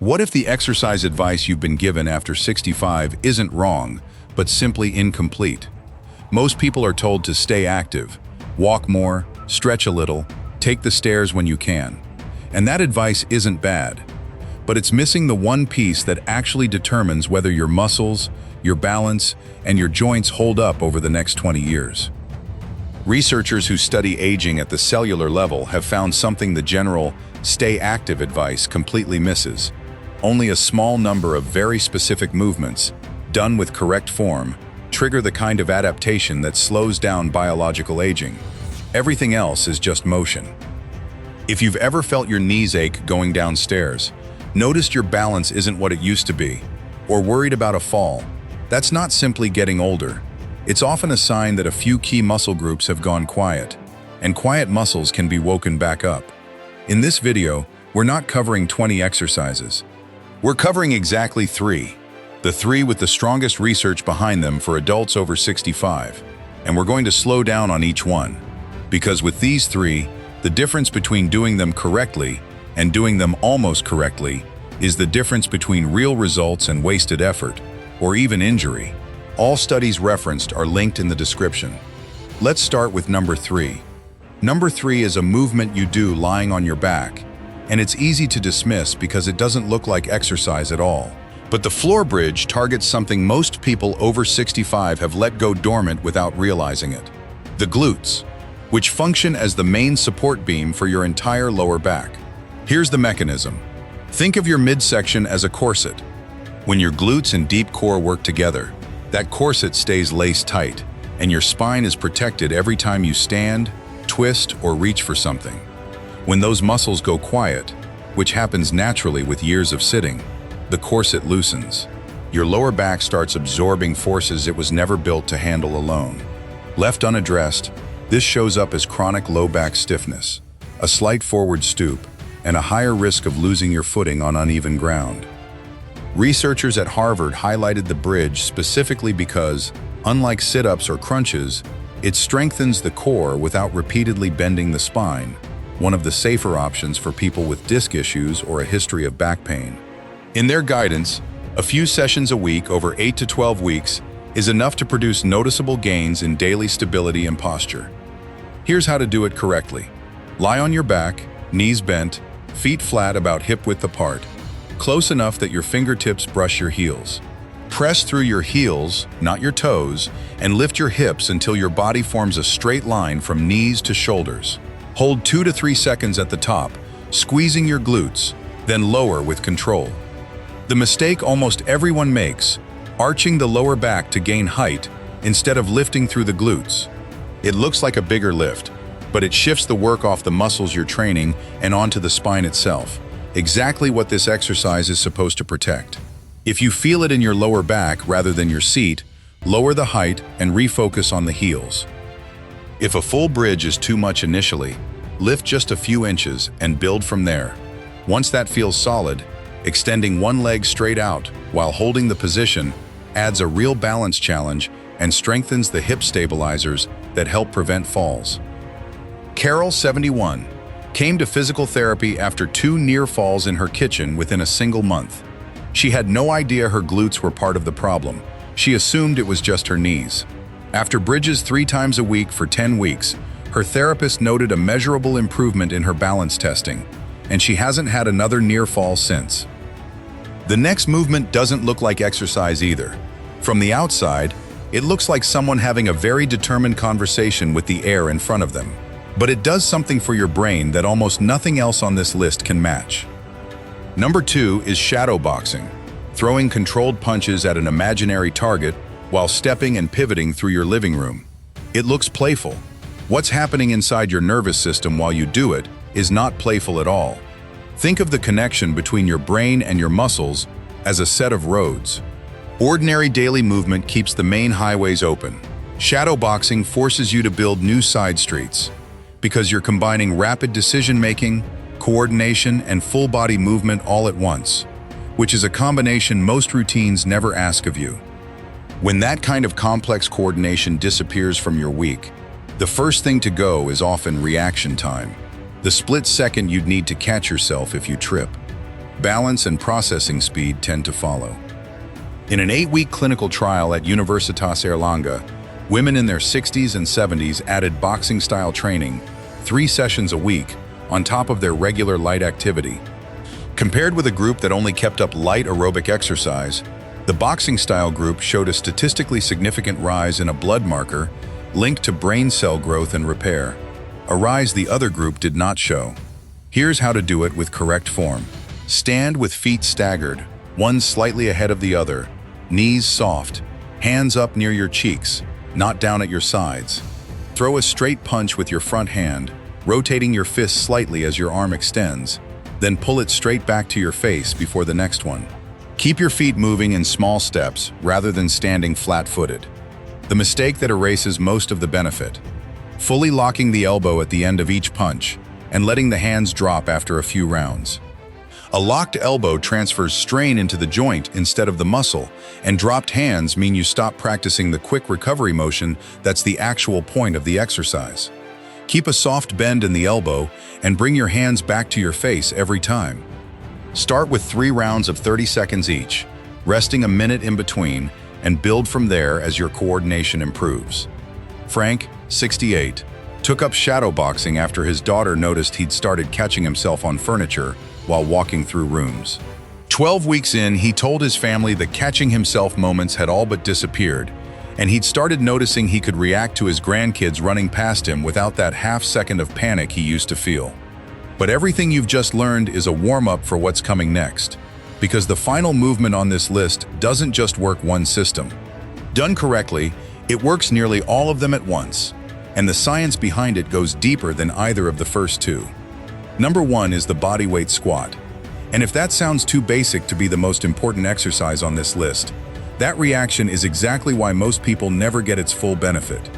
What if the exercise advice you've been given after 65 isn't wrong, but simply incomplete? Most people are told to stay active, walk more, stretch a little, take the stairs when you can. And that advice isn't bad, but it's missing the one piece that actually determines whether your muscles, your balance, and your joints hold up over the next 20 years. Researchers who study aging at the cellular level have found something the general stay active advice completely misses. Only a small number of very specific movements, done with correct form, trigger the kind of adaptation that slows down biological aging. Everything else is just motion. If you've ever felt your knees ache going downstairs, noticed your balance isn't what it used to be, or worried about a fall, that's not simply getting older. It's often a sign that a few key muscle groups have gone quiet, and quiet muscles can be woken back up. In this video, we're not covering 20 exercises. We're covering exactly 3, the 3 with the strongest research behind them for adults over 65, and we're going to slow down on each one, because with these 3, the difference between doing them correctly and doing them almost correctly is the difference between real results and wasted effort, or even injury. All studies referenced are linked in the description. Let's start with number 3. Number 3 is a movement you do lying on your back, and it's easy to dismiss because it doesn't look like exercise at all. But the floor bridge targets something most people over 65 have let go dormant without realizing it: the glutes, which function as the main support beam for your entire lower back. Here's the mechanism. Think of your midsection as a corset. When your glutes and deep core work together, that corset stays laced tight, and your spine is protected every time you stand, twist, or reach for something. When those muscles go quiet, which happens naturally with years of sitting, the corset loosens. Your lower back starts absorbing forces it was never built to handle alone. Left unaddressed, this shows up as chronic low back stiffness, a slight forward stoop, and a higher risk of losing your footing on uneven ground. Researchers at Harvard highlighted the bridge specifically because, unlike sit-ups or crunches, it strengthens the core without repeatedly bending the spine, one of the safer options for people with disc issues or a history of back pain. In their guidance, a few sessions a week over 8 to 12 weeks is enough to produce noticeable gains in daily stability and posture. Here's how to do it correctly. Lie on your back, knees bent, feet flat about hip-width apart, close enough that your fingertips brush your heels. Press through your heels, not your toes, and lift your hips until your body forms a straight line from knees to shoulders. Hold 2 to 3 seconds at the top, squeezing your glutes, then lower with control. The mistake almost everyone makes: arching the lower back to gain height instead of lifting through the glutes. It looks like a bigger lift, but it shifts the work off the muscles you're training and onto the spine itself, exactly what this exercise is supposed to protect. If you feel it in your lower back rather than your seat, lower the height and refocus on the heels. If a full bridge is too much initially, lift just a few inches and build from there. Once that feels solid, extending one leg straight out while holding the position adds a real balance challenge and strengthens the hip stabilizers that help prevent falls. Carol, 71, came to physical therapy after 2 near falls in her kitchen within a single month. She had no idea her glutes were part of the problem. She assumed it was just her knees. After bridges 3 times a week for 10 weeks, her therapist noted a measurable improvement in her balance testing, and she hasn't had another near fall since. The next movement doesn't look like exercise either. From the outside, it looks like someone having a very determined conversation with the air in front of them. But it does something for your brain that almost nothing else on this list can match. Number 2 is shadow boxing, throwing controlled punches at an imaginary target while stepping and pivoting through your living room. It looks playful. What's happening inside your nervous system while you do it is not playful at all. Think of the connection between your brain and your muscles as a set of roads. Ordinary daily movement keeps the main highways open. Shadow boxing forces you to build new side streets, because you're combining rapid decision-making, coordination, and full-body movement all at once, which is a combination most routines never ask of you. When that kind of complex coordination disappears from your week, the first thing to go is often reaction time, the split second you'd need to catch yourself if you trip. Balance and processing speed tend to follow. In an 8-week clinical trial at Universitas Erlangen, women in their 60s and 70s added boxing-style training, 3 sessions a week, on top of their regular light activity. Compared with a group that only kept up light aerobic exercise, the boxing-style group showed a statistically significant rise in a blood marker linked to brain cell growth and repair, a rise the other group did not show. Here's how to do it with correct form. Stand with feet staggered, one slightly ahead of the other, knees soft, hands up near your cheeks, not down at your sides. Throw a straight punch with your front hand, rotating your fist slightly as your arm extends, then pull it straight back to your face before the next one. Keep your feet moving in small steps rather than standing flat-footed. The mistake that erases most of the benefit. Fully locking the elbow at the end of each punch and letting the hands drop after a few rounds. A locked elbow transfers strain into the joint instead of the muscle, and dropped hands mean you stop practicing the quick recovery motion that's the actual point of the exercise. Keep a soft bend in the elbow and bring your hands back to your face every time. Start with 3 rounds of 30 seconds each, resting a minute in between, and build from there as your coordination improves. Frank, 68, took up shadow boxing after his daughter noticed he'd started catching himself on furniture while walking through rooms. 12 weeks in, he told his family the catching himself moments had all but disappeared, and he'd started noticing he could react to his grandkids running past him without that half-second of panic he used to feel. But everything you've just learned is a warm-up for what's coming next, because the final movement on this list doesn't just work one system. Done correctly, it works nearly all of them at once, and the science behind it goes deeper than either of the first 2. Number 1 is the bodyweight squat. And if that sounds too basic to be the most important exercise on this list, that reaction is exactly why most people never get its full benefit.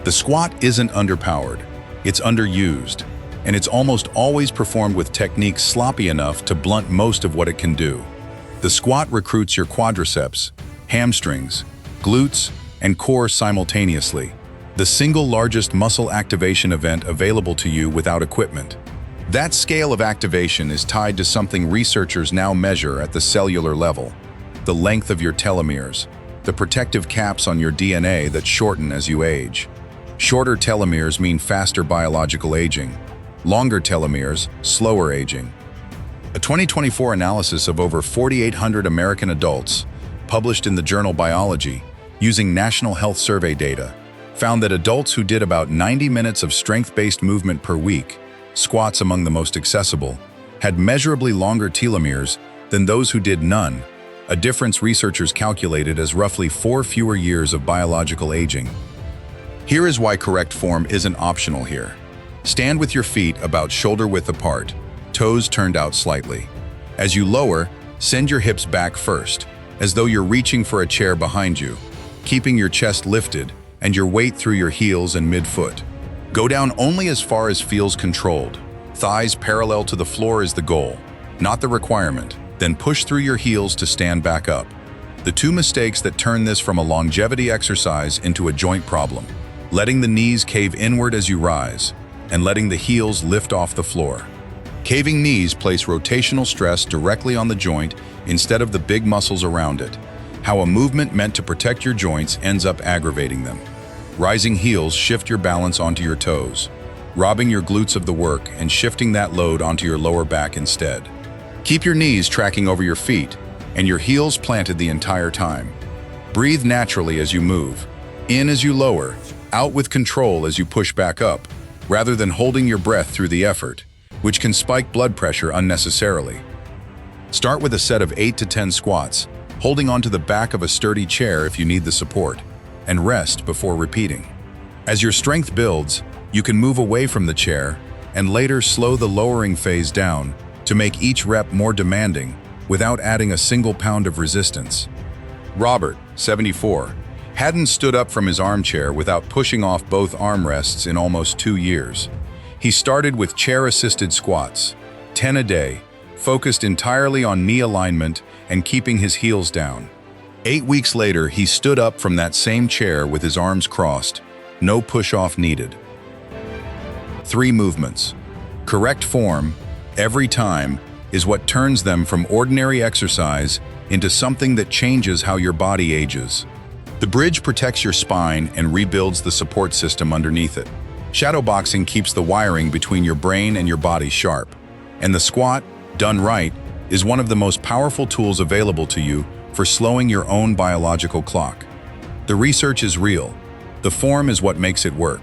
The squat isn't underpowered, it's underused, and it's almost always performed with techniques sloppy enough to blunt most of what it can do. The squat recruits your quadriceps, hamstrings, glutes, and core simultaneously, the single largest muscle activation event available to you without equipment. That scale of activation is tied to something researchers now measure at the cellular level: the length of your telomeres, the protective caps on your DNA that shorten as you age. Shorter telomeres mean faster biological aging. Longer telomeres, slower aging. A 2024 analysis of over 4,800 American adults, published in the journal Biology, using National Health Survey data, found that adults who did about 90 minutes of strength-based movement per week, squats among the most accessible, had measurably longer telomeres than those who did none, a difference researchers calculated as roughly 4 fewer years of biological aging. Here is why correct form isn't optional here. Stand with your feet about shoulder-width apart, toes turned out slightly. As you lower, send your hips back first, as though you're reaching for a chair behind you, keeping your chest lifted and your weight through your heels and mid-foot. Go down only as far as feels controlled. Thighs parallel to the floor is the goal, not the requirement. Then push through your heels to stand back up. The 2 mistakes that turn this from a longevity exercise into a joint problem: letting the knees cave inward as you rise, and letting the heels lift off the floor. Caving knees place rotational stress directly on the joint instead of the big muscles around it. How a movement meant to protect your joints ends up aggravating them. Rising heels shift your balance onto your toes, robbing your glutes of the work and shifting that load onto your lower back instead. Keep your knees tracking over your feet and your heels planted the entire time. Breathe naturally as you move, in as you lower, out with control as you push back up, rather than holding your breath through the effort, which can spike blood pressure unnecessarily. Start with a set of 8 to 10 squats, holding onto the back of a sturdy chair if you need the support, and rest before repeating. As your strength builds, you can move away from the chair and later slow the lowering phase down to make each rep more demanding without adding a single pound of resistance. Robert, 74, hadn't stood up from his armchair without pushing off both armrests in almost 2 years. He started with chair-assisted squats, 10 a day, focused entirely on knee alignment and keeping his heels down. 8 weeks later, he stood up from that same chair with his arms crossed, no push-off needed. 3 movements. Correct form, every time, is what turns them from ordinary exercise into something that changes how your body ages. The bridge protects your spine and rebuilds the support system underneath it. Shadowboxing keeps the wiring between your brain and your body sharp. And the squat, done right, is one of the most powerful tools available to you for slowing your own biological clock. The research is real. The form is what makes it work.